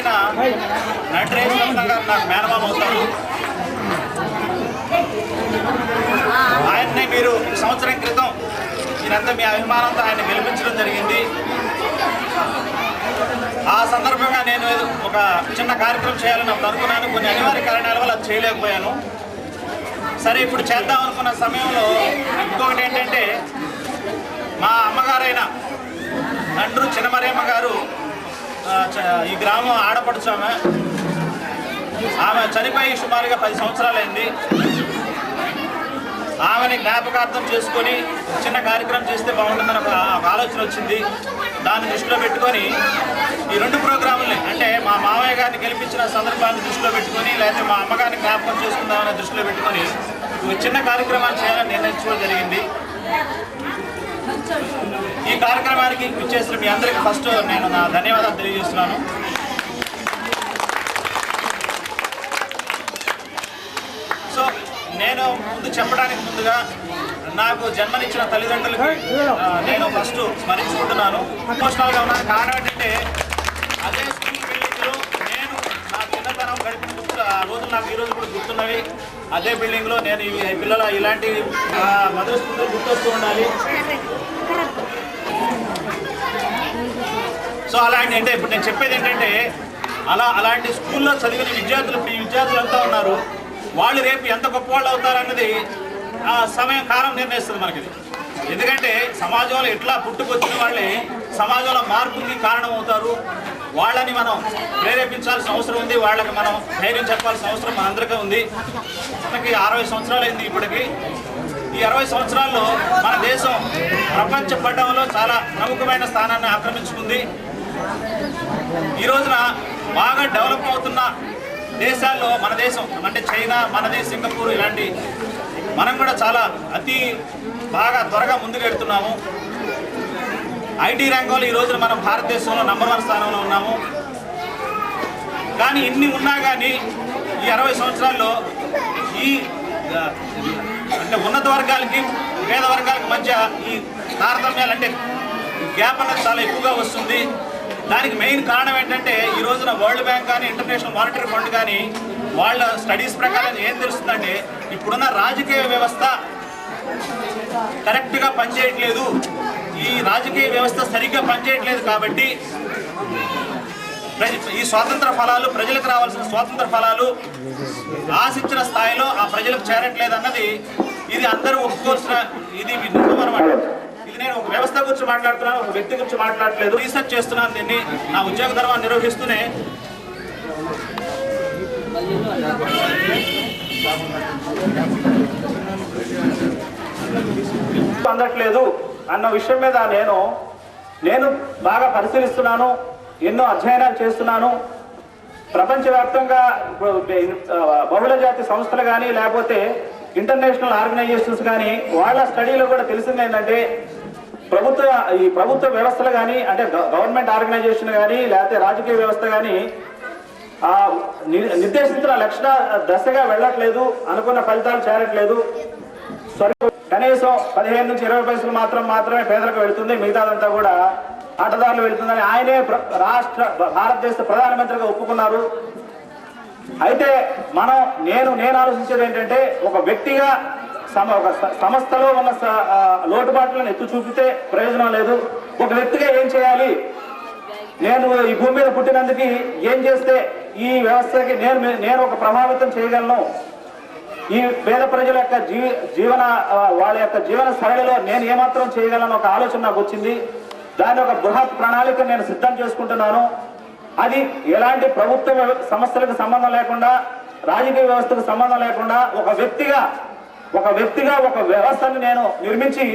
గారైన నటరేశ్వర గారు నాకు మేనమామ అవుతారు. ఆయన్ని మీరు సంవత్సరం క్రితం మీరంతా మీ అభిమానంతో ఆయన గెలిపించడం జరిగింది. ఆ సందర్భంగా నేను ఒక చిన్న కార్యక్రమం చేయాలని అనుకున్నాను. కొన్ని అనివార్య కారణాల వల్ల అది చేయలేకపోయాను. సరే, ఇప్పుడు చేద్దాం అనుకున్న సమయంలో ఇంకొకటి ఏంటంటే, మా అమ్మగారైన నండ్రు చిన్నమరియమ్మ గారు ఈ గ్రామం ఆడపడుచు ఆమె చనిపోయి సుమారుగా 10 సంవత్సరాలైంది. ఆమెని జ్ఞాపకార్థం చేసుకొని చిన్న కార్యక్రమం చేస్తే బాగుంటుందని ఒక ఆలోచన వచ్చింది. దాన్ని దృష్టిలో పెట్టుకొని ఈ 2 ప్రోగ్రాముల్ని, అంటే మా మామయ్య గారిని గెలిపించిన సందర్భాన్ని దృష్టిలో పెట్టుకొని, లేకపోతే మా అమ్మగారిని జ్ఞాపకం చేసుకుందామని దృష్టిలో పెట్టుకొని ఒక చిన్న కార్యక్రమాన్ని చేయాలని నిర్ణయించుకోవడం జరిగింది. ఈ కార్యక్రమానికి ఇచ్చేసిన మీ అందరికీ ఫస్ట్ నేను నా ధన్యవాదాలు తెలియజేస్తున్నాను. సో నేను ముందు చెప్పడానికి ముందుగా నాకు జన్మనిచ్చిన తల్లిదండ్రులకి నేను ఫస్ట్ స్మరించుకుంటున్నాను. ఎమోషనల్గా ఉన్నాను. కారణం ఏంటంటే, అదే స్కూల్ బిల్డింగ్లో నేను నా చిన్నతనం గడిపిన ఆ రోజులు నాకు ఈ రోజు కూడా గుర్తున్నవి. అదే బిల్డింగ్లో నేను ఈ పిల్లల ఇలాంటి మధుర స్కూల్ గుర్తొస్తూ ఉండాలి. సో అలాంటి అంటే ఇప్పుడు నేను చెప్పేది ఏంటంటే, అలాంటి స్కూల్లో చదివిన విద్యార్థులు ఈ విద్యార్థులు ఉన్నారు. వాళ్ళు రేపు ఎంత గొప్ప వాళ్ళు అవుతారన్నది ఆ సమయం కాలం నిర్ణయిస్తుంది మనకి. ఎందుకంటే సమాజంలో ఎట్లా పుట్టుకొచ్చిన వాళ్ళే సమాజంలో మార్పుకి కారణం అవుతారు. వాళ్ళని మనం ప్రేరేపించాల్సిన అవసరం ఉంది. వాళ్ళకి మనం ధైర్యం చెప్పాల్సిన అవసరం మనందరికీ ఉంది. మనకి 60 సంవత్సరాలు అయింది ఇప్పటికి. ఈ 60 సంవత్సరాల్లో మన దేశం ప్రపంచ పటంలో చాలా ప్రముఖమైన స్థానాన్ని ఆక్రమించుకుంది. ఈ రోజున బాగా డెవలప్ అవుతున్న దేశాల్లో మన దేశం అంటే చైనా, మనది సింగపూర్, ఇలాంటి మనం కూడా చాలా అతి బాగా త్వరగా ముందుకెళ్తున్నాము. ఐటీ రంగంలో ఈ రోజున మనం భారతదేశంలో నంబర్ 1 స్థానంలో ఉన్నాము. కానీ ఇన్ని ఉన్నా కానీ ఈ 60 సంవత్సరాల్లో ఈ అంటే ఉన్నత వర్గాలకి పేద వర్గాలకి మధ్య ఈ తారతమ్యాలు అంటే గ్యాప్ అన్నది చాలా ఎక్కువగా వస్తుంది. దానికి మెయిన్ కారణం ఏంటంటే, ఈ రోజున వరల్డ్ బ్యాంక్ కానీ ఇంటర్నేషనల్ మానిటరీ ఫండ్ కానీ వాళ్ళ స్టడీస్ ప్రకారం ఏం తెలుస్తుందంటే, ఇప్పుడున్న రాజకీయ వ్యవస్థ కరెక్ట్గా పనిచేయట్లేదు. ఈ రాజకీయ వ్యవస్థ సరిగ్గా పనిచేయట్లేదు. కాబట్టి ఈ స్వాతంత్ర ఫలాలు, ప్రజలకు రావాల్సిన స్వాతంత్ర ఫలాలు ఆశించిన స్థాయిలో ఆ ప్రజలకు చేరట్లేదు అన్నది ఇది అందరూ ఒప్పుకోవాల్సిన ఇది నిజం అన్నమాట. ఇది నేను ఒక వ్యవస్థ గురించి మాట్లాడుతున్నాను, ఒక వ్యక్తి గురించి మాట్లాడట్లేదు. రీసెర్చ్ చేస్తున్నాను. దీన్ని నా ఉద్యోగ ధర్మాన్ని నిర్వహిస్తూనే అందట్లేదు అన్న విషయం మీద నేను బాగా పరిశీలిస్తున్నాను. ఎన్నో అధ్యయనాలు చేస్తున్నాను. ప్రపంచవ్యాప్తంగా బహుళ జాతి సంస్థలు కానీ లేకపోతే ఇంటర్నేషనల్ ఆర్గనైజేషన్స్ కానీ వాళ్ళ స్టడీలో కూడా తెలిసింది ఏంటంటే, ప్రభుత్వ వ్యవస్థలు కానీ అంటే గవర్నమెంట్ ఆర్గనైజేషన్ కానీ లేకపోతే రాజకీయ వ్యవస్థ కానీ నిర్దేశించిన లక్ష్య దశగా వెళ్ళట్లేదు. అనుకున్న ఫలితాలు చేరట్లేదు. కనీసం 15 నుంచి 20 పైసలు మాత్రమే పేదలకు వెళుతుంది. మిగతాదంతా కూడా ఆటదారులు వెళుతుందని ఆయనే భారతదేశ ప్రధానమంత్రిగా ఒప్పుకున్నారు. అయితే నేను ఆలోచించేది ఏంటంటే, ఒక వ్యక్తిగా ఒక సంస్థలో ఉన్న లోటుపాట్లను ఎత్తు చూపితే ప్రయోజనం లేదు. ఒక వ్యక్తిగా ఏం చేయాలి, నేను ఈ భూమి మీద పుట్టినందుకు ఏం చేస్తే ఈ వ్యవస్థకి నేను ఒక ప్రభావితం చేయగలను, ఈ పేద ప్రజల యొక్క వాళ్ళ యొక్క జీవన సరళిలో నేను ఏమాత్రం చేయగలను ఒక ఆలోచన నాకు వచ్చింది. దాని ఒక బృహత్ ప్రణాళిక నేను సిద్ధం చేసుకుంటున్నాను. అది ఎలాంటి ప్రభుత్వ సమస్యలకు సంబంధం లేకుండా, రాజకీయ వ్యవస్థకు సంబంధం లేకుండా ఒక వ్యక్తిగా ఒక వ్యవస్థను నేను నిర్మించి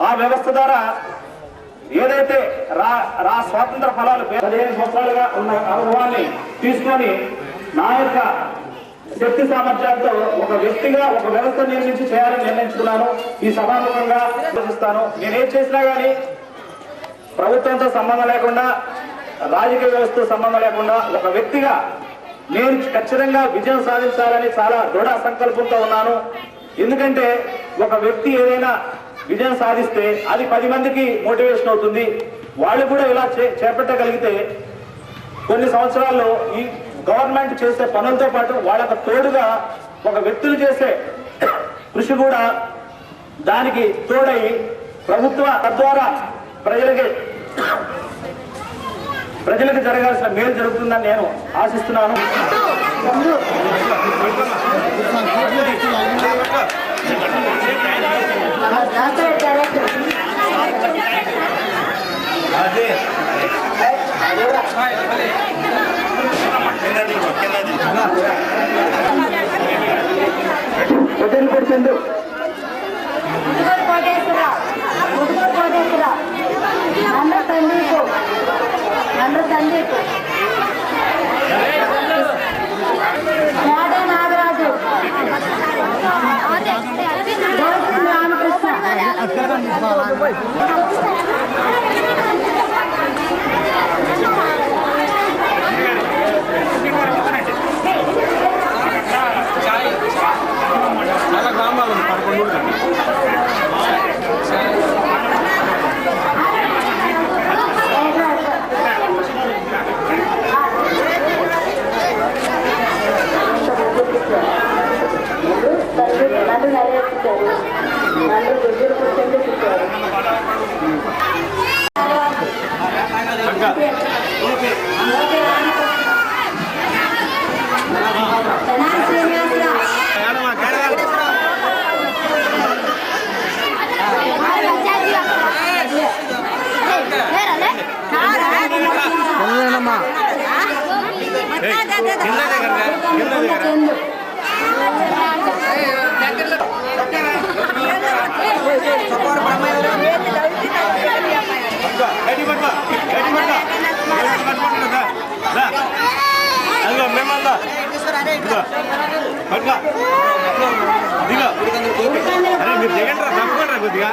ఆ వ్యవస్థ ద్వారా ఏదైతే స్వాతంత్ర ఫలాలు 15 సంవత్సరాలుగా ఉన్న అనుభవాన్ని తీసుకొని నా యొక్క శక్తి సామర్థ్యాలతో ఒక వ్యక్తిగా ఒక వ్యవస్థ నిర్మించి చేయాలని నిర్ణయించుకున్నాను. ఈ సభాముఖంగా ఆలోచిస్తాను. నేనేం చేసినా కానీ ప్రభుత్వంతో సంబంధం లేకుండా, రాజకీయ వ్యవస్థతో సంబంధం లేకుండా ఒక వ్యక్తిగా నేను ఖచ్చితంగా విజయం సాధించాలని చాలా దృఢ సంకల్పంతో ఉన్నాను. ఎందుకంటే ఒక వ్యక్తి ఏదైనా విజయం సాధిస్తే అది 10 మందికి మోటివేషన్ అవుతుంది. వాళ్ళు కూడా ఇలా చేపట్టగలిగితే కొన్ని సంవత్సరాల్లో ఈ గవర్నమెంట్ చేసే పనులతో పాటు వాళ్ళకు తోడుగా ఒక వ్యక్తులు చేసే కృషి కూడా దానికి తోడై ప్రభుత్వ తద్వారా ప్రజలకు జరగాల్సిన మేలు జరుగుతుందని నేను ఆశిస్తున్నాను. నాగరాజు రామకృష్ణ చాలా గ్రామాలు 11 అరే మీరు దిగండి తప్పకుండా కొద్దిగా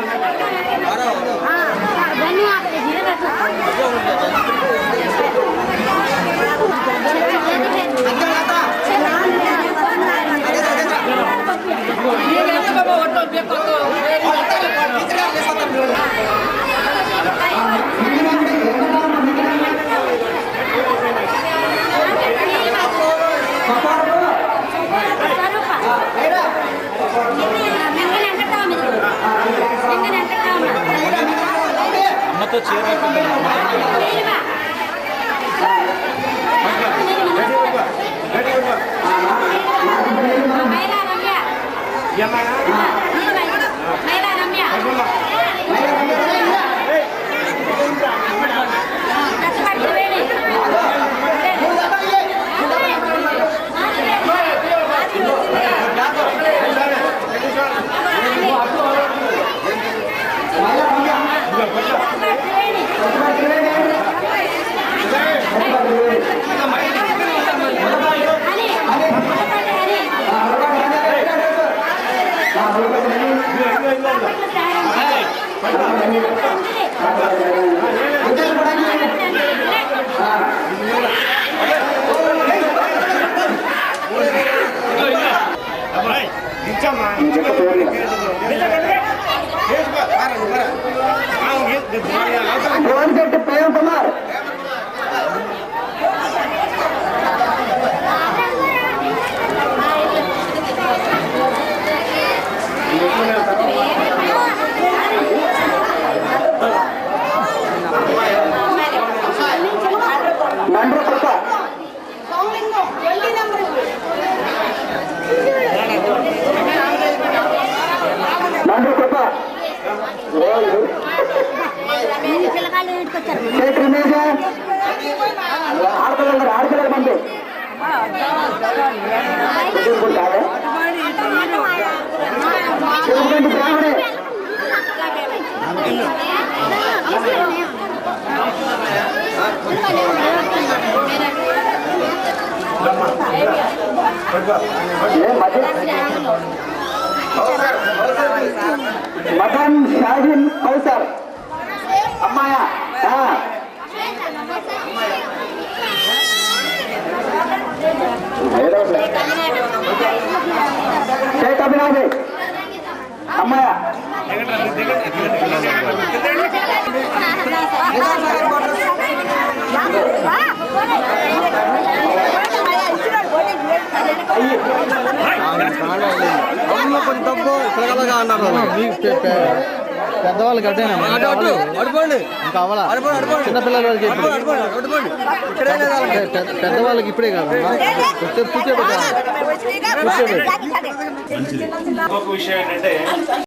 అమ్మతో ప్రేమ్ కుమార్ ఆడపిల్లలు పంపి బ్రాహ్మణే మదన్ షాహిన్ కౌసర్ అమ్మాయ షేక్ అభినాభి అమ్మాయ కొంచెం తప్పు పిల్లగా అన్నారు పెద్దవాళ్ళకి అడ్డేనా ఇంకా అవ్వాలా చిన్నపిల్లల వాళ్ళకి పెద్దవాళ్ళకి ఇప్పుడే కాదు కూర్చోబెట్టాలి ఇంకొక విషయం ఏంటంటే